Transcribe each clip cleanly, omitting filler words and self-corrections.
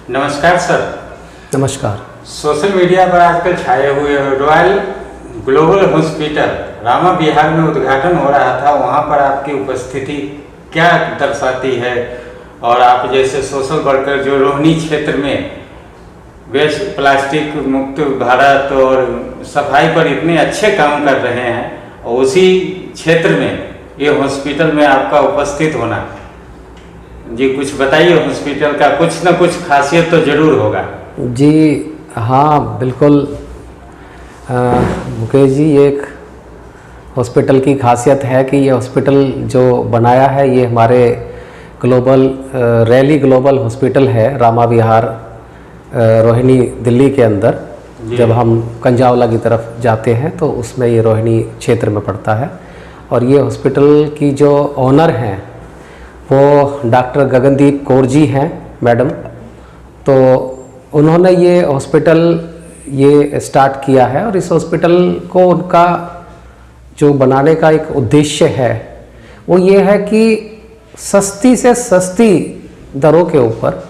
नमस्कार सर। नमस्कार। Social media पर आजकल छाए हुए रॉयल ग्लोबल हॉस्पिटल रामा विहार में उद्घाटन हो रहा था, वहां पर आपकी उपस्थिति क्या दर्शाती है? और आप जैसे सोशल वर्कर जो रोहिणी क्षेत्र में वेस्ट प्लास्टिक मुक्त भारत और सफाई पर इतने अच्छे काम कर रहे हैं, और उसी क्षेत्र में ये हॉस्पिटल में आपका उपस्थित होना, जी कुछ बताइए। हॉस्पिटल का कुछ ना कुछ खासियत तो जरूर होगा। जी हाँ, बिल्कुल मुकेश जी, एक हॉस्पिटल की खासियत है कि ये हॉस्पिटल जो बनाया है ये हमारे ग्लोबल रैली ग्लोबल हॉस्पिटल है रामा विहार रोहिणी दिल्ली के अंदर। जब हम कंजावला की तरफ जाते हैं तो उसमें ये रोहिणी क्षेत्र में पड़ता है। और ये हॉस्पिटल की जो ओनर हैं वो डॉक्टर गगनदीप कौर जी हैं मैडम। तो उन्होंने ये हॉस्पिटल ये स्टार्ट किया है और इस हॉस्पिटल को उनका जो बनाने का एक उद्देश्य है वो ये है कि सस्ती से सस्ती दरों के ऊपर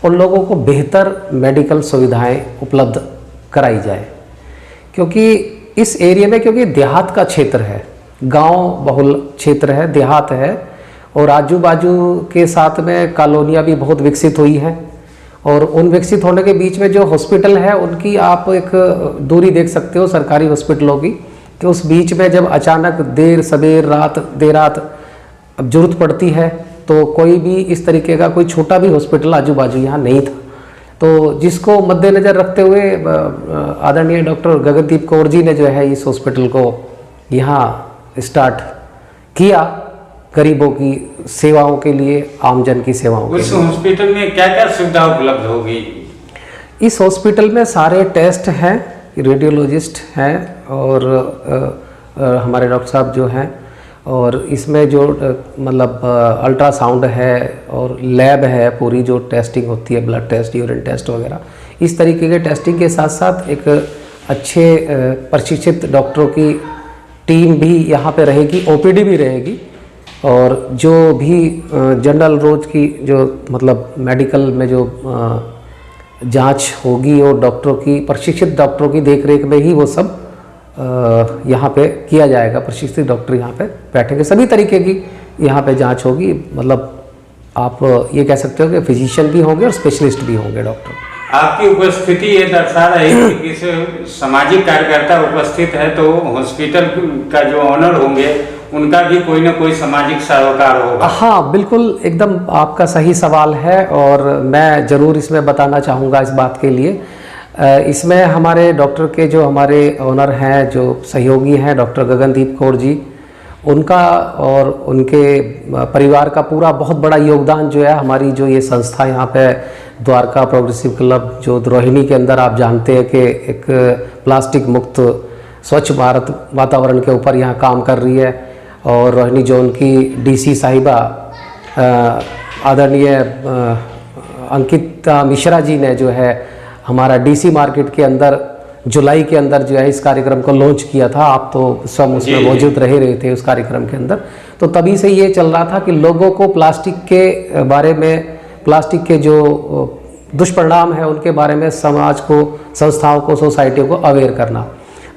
उन लोगों को बेहतर मेडिकल सुविधाएं उपलब्ध कराई जाए। क्योंकि इस एरिया में, क्योंकि देहात का क्षेत्र है, गांव बहुल क्षेत्र है, देहात है, और आजू बाजू के साथ में कॉलोनियाँ भी बहुत विकसित हुई हैं। और उन विकसित होने के बीच में जो हॉस्पिटल है उनकी आप एक दूरी देख सकते हो सरकारी हॉस्पिटलों की, कि उस बीच में जब अचानक देर सवेर रात देर रात अब जरूरत पड़ती है तो कोई भी इस तरीके का कोई छोटा भी हॉस्पिटल आजू बाजू यहाँ नहीं था। तो जिसको मद्देनज़र रखते हुए आदरणीय डॉक्टर गगनदीप कौर जी ने जो है इस हॉस्पिटल को यहाँ स्टार्ट किया, गरीबों की सेवाओं के लिए, आमजन की सेवाओं के लिए। उस हॉस्पिटल में क्या क्या सुविधा उपलब्ध होगी? इस हॉस्पिटल में सारे टेस्ट हैं, रेडियोलॉजिस्ट हैं और हमारे डॉक्टर साहब जो हैं, और इसमें जो मतलब अल्ट्रासाउंड है और लैब है, पूरी जो टेस्टिंग होती है, ब्लड टेस्ट, यूरिन टेस्ट वगैरह, इस तरीके के टेस्टिंग के साथ साथ एक अच्छे प्रशिक्षित डॉक्टरों की टीम भी यहाँ पे रहेगी, ओपीडी भी रहेगी। और जो भी जनरल रोज की जो मतलब मेडिकल में जो जांच होगी और डॉक्टरों की, प्रशिक्षित डॉक्टरों की देखरेख में ही वो सब यहाँ पे किया जाएगा। प्रशिक्षित डॉक्टर यहाँ पे बैठेंगे, सभी तरीके की यहाँ पे जांच होगी। मतलब आप ये कह सकते हो कि फिजिशियन भी होंगे और स्पेशलिस्ट भी होंगे डॉक्टर। आपकी उपस्थिति ये दर्शा रही है कि किसी सामाजिक कार्यकर्ता उपस्थित है, तो हॉस्पिटल का जो ऑनर होंगे उनका भी कोई ना कोई सामाजिक सरोकार होगा। हाँ बिल्कुल, एकदम आपका सही सवाल है और मैं ज़रूर इसमें बताना चाहूँगा इस बात के लिए। इसमें हमारे डॉक्टर के जो हमारे ओनर हैं, जो सहयोगी हैं डॉक्टर गगनदीप कौर जी, उनका और उनके परिवार का पूरा बहुत बड़ा योगदान जो है। हमारी जो ये संस्था यहाँ पे द्वारका प्रोग्रेसिव क्लब जो रोहिणी के अंदर आप जानते हैं कि एक प्लास्टिक मुक्त स्वच्छ भारत वातावरण के ऊपर यहाँ काम कर रही है। और रोहिणी जोन की डीसी साहिबा आदरणीय अंकिता मिश्रा जी ने जो है हमारा डीसी मार्केट के अंदर जुलाई के अंदर जो है इस कार्यक्रम को लॉन्च किया था। आप तो स्वयं उसमें मौजूद रहे थे उस कार्यक्रम के अंदर। तो तभी से ये चल रहा था कि लोगों को प्लास्टिक के बारे में, प्लास्टिक के जो दुष्परिणाम है उनके बारे में समाज को, संस्थाओं को, सोसाइटी को अवेयर करना।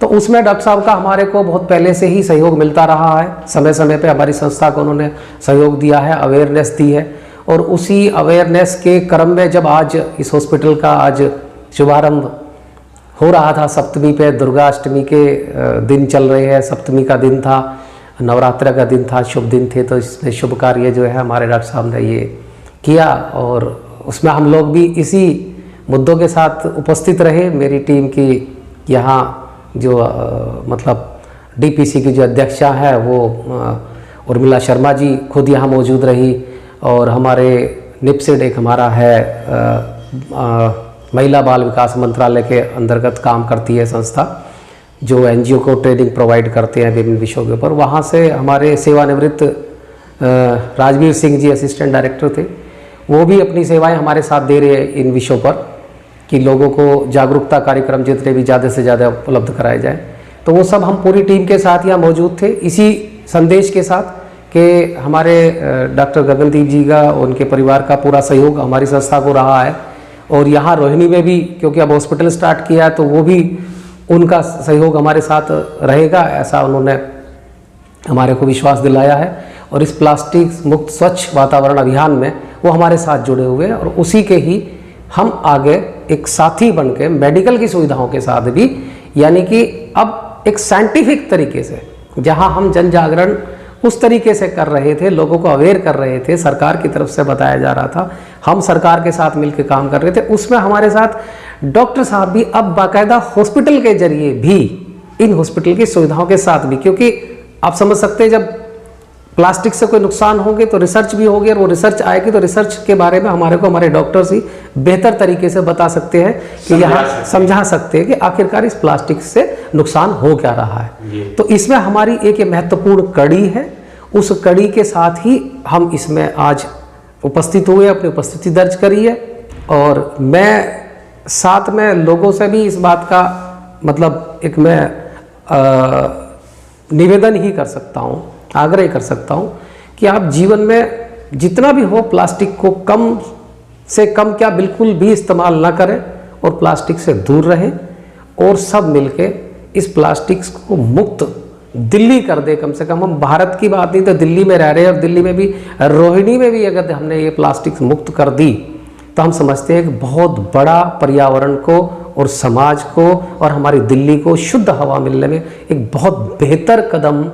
तो उसमें डॉक्टर साहब का हमारे को बहुत पहले से ही सहयोग मिलता रहा है। समय समय पे हमारी संस्था को उन्होंने सहयोग दिया है, अवेयरनेस दी है। और उसी अवेयरनेस के क्रम में जब आज इस हॉस्पिटल का आज शुभारंभ हो रहा था, सप्तमी पे, दुर्गाष्टमी के दिन चल रहे हैं, सप्तमी का दिन था, नवरात्र का दिन था, शुभ दिन थे। तो इसमें शुभ कार्य जो है हमारे डॉक्टर साहब ने ये किया और उसमें हम लोग भी इसी मुद्दों के साथ उपस्थित रहे। मेरी टीम की यहाँ जो मतलब डीपीसी की जो अध्यक्षा है वो उर्मिला शर्मा जी खुद यहाँ मौजूद रही। और हमारे निपसिड एक हमारा है महिला बाल विकास मंत्रालय के अंतर्गत काम करती है संस्था, जो एनजीओ को ट्रेनिंग प्रोवाइड करते हैं विभिन्न विषयों के ऊपर। वहाँ से हमारे सेवानिवृत्त राजवीर सिंह जी असिस्टेंट डायरेक्टर थे, वो भी अपनी सेवाएं हमारे साथ दे रहे हैं इन विषयों पर कि लोगों को जागरूकता कार्यक्रम जितने भी ज़्यादा से ज़्यादा उपलब्ध कराए जाएं। तो वो सब हम पूरी टीम के साथ यहाँ मौजूद थे, इसी संदेश के साथ कि हमारे डॉक्टर गगनदीप जी का, उनके परिवार का पूरा सहयोग हमारी संस्था को रहा है। और यहाँ रोहिणी में भी क्योंकि अब हॉस्पिटल स्टार्ट किया है तो वो भी उनका सहयोग हमारे साथ रहेगा, ऐसा उन्होंने हमारे को विश्वास दिलाया है। और इस प्लास्टिक मुक्त स्वच्छ वातावरण अभियान में वो हमारे साथ जुड़े हुए हैं और उसी के ही हम आगे एक साथी बन के मेडिकल की सुविधाओं के साथ भी, यानी कि अब एक साइंटिफिक तरीके से जहां हम जन जागरण उस तरीके से कर रहे थे, लोगों को अवेयर कर रहे थे, सरकार की तरफ से बताया जा रहा था, हम सरकार के साथ मिलकर काम कर रहे थे, उसमें हमारे साथ डॉक्टर साहब भी अब बाकायदा हॉस्पिटल के जरिए भी, इन हॉस्पिटल की सुविधाओं के साथ भी, क्योंकि आप समझ सकते हैं जब प्लास्टिक से कोई नुकसान होंगे तो रिसर्च भी होगी और वो रिसर्च आएगी तो रिसर्च के बारे में हमारे को हमारे डॉक्टर्स ही बेहतर तरीके से बता सकते हैं कि यहाँ समझा सकते हैं कि आखिरकार इस प्लास्टिक से नुकसान हो क्या रहा है। तो इसमें हमारी एक ये महत्वपूर्ण कड़ी है, उस कड़ी के साथ ही हम इसमें आज उपस्थित हुए, अपनी उपस्थिति दर्ज करी है। और मैं साथ में लोगों से भी इस बात का मतलब एक मैं निवेदन ही कर सकता हूँ, आग्रह कर सकता हूँ कि आप जीवन में जितना भी हो प्लास्टिक को कम से कम क्या बिल्कुल भी इस्तेमाल ना करें और प्लास्टिक से दूर रहें और सब मिलके इस प्लास्टिक को मुक्त दिल्ली कर दे। कम से कम हम भारत की बात नहीं तो दिल्ली में रह रहे हैं और दिल्ली में भी रोहिणी में भी अगर हमने ये प्लास्टिक मुक्त कर दी तो हम समझते हैं कि बहुत बड़ा पर्यावरण को और समाज को और हमारी दिल्ली को शुद्ध हवा मिलने में एक बहुत बेहतर कदम,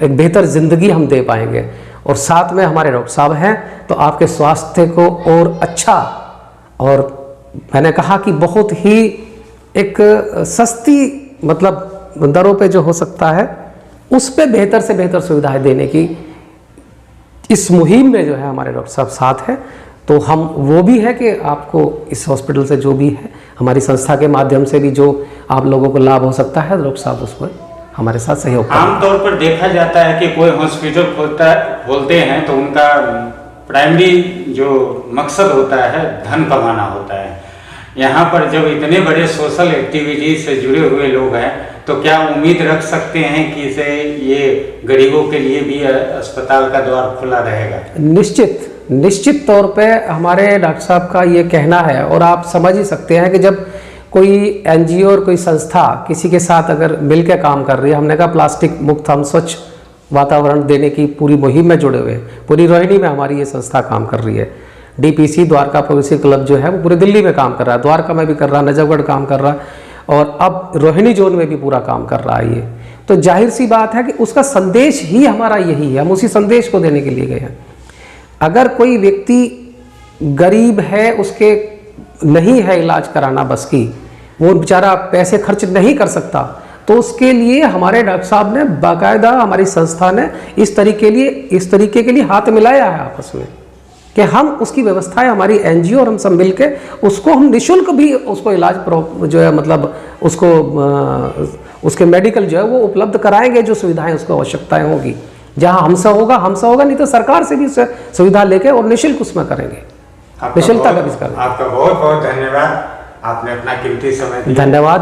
एक बेहतर ज़िंदगी हम दे पाएंगे। और साथ में हमारे डॉक्टर साहब हैं तो आपके स्वास्थ्य को और अच्छा, और मैंने कहा कि बहुत ही एक सस्ती मतलब दरों पे जो हो सकता है उस पे बेहतर से बेहतर सुविधाएं देने की इस मुहिम में जो है हमारे डॉक्टर साहब साथ हैं। तो हम वो भी है कि आपको इस हॉस्पिटल से जो भी है हमारी संस्था के माध्यम से भी जो आप लोगों को लाभ हो सकता है डॉक्टर साहब उसको हमारे साथ सहयोग। आमतौर पर देखा जाता है कि कोई हॉस्पिटल खोलते हैं तो उनका प्राइमरी जो मकसद होता है धन कमाना होता है। यहाँ पर जब इतने बड़े सोशल एक्टिविटीज से जुड़े हुए लोग हैं तो क्या उम्मीद रख सकते हैं कि इसे ये गरीबों के लिए भी अस्पताल का द्वार खुला रहेगा? निश्चित तौर पे हमारे डॉक्टर साहब का ये कहना है और आप समझ ही सकते हैं कि जब कोई एनजीओ और कोई संस्था किसी के साथ अगर मिलकर काम कर रही है, हमने कहा प्लास्टिक मुक्त हम स्वच्छ वातावरण देने की पूरी मुहिम में जुड़े हुए हैं। पूरी रोहिणी में हमारी ये संस्था काम कर रही है। डीपीसी द्वारका प्रोग्रेसिव क्लब जो है वो पूरे दिल्ली में काम कर रहा है, द्वारका में भी कर रहा है, नजफगढ़ काम कर रहा है और अब रोहिणी जोन में भी पूरा काम कर रहा है ये। तो जाहिर सी बात है कि उसका संदेश ही हमारा यही है, हम उसी संदेश को देने के लिए गए हैं। अगर कोई व्यक्ति गरीब है, उसके नहीं है इलाज कराना बस की, वो बेचारा पैसे खर्च नहीं कर सकता, तो उसके लिए हमारे डॉक्टर साहब ने बाकायदा हमारी संस्था ने इस तरीके के लिए हाथ मिलाया है आपस में कि हम उसकी व्यवस्थाएं हमारी एनजीओ और हम सब मिल के उसको हम निःशुल्क भी उसको इलाज जो है मतलब उसको उसके मेडिकल जो है वो उपलब्ध कराएंगे, जो सुविधाएं उसको आवश्यकताएं होगी। जहां हमसे होगा, नहीं तो सरकार से भी सुविधा लेके और निःशुल्क उसमें करेंगे, निःशुल्कता का भी करेंगे। आपका बहुत बहुत धन्यवाद, आपने अपना कीमती समय दिया। धन्यवाद।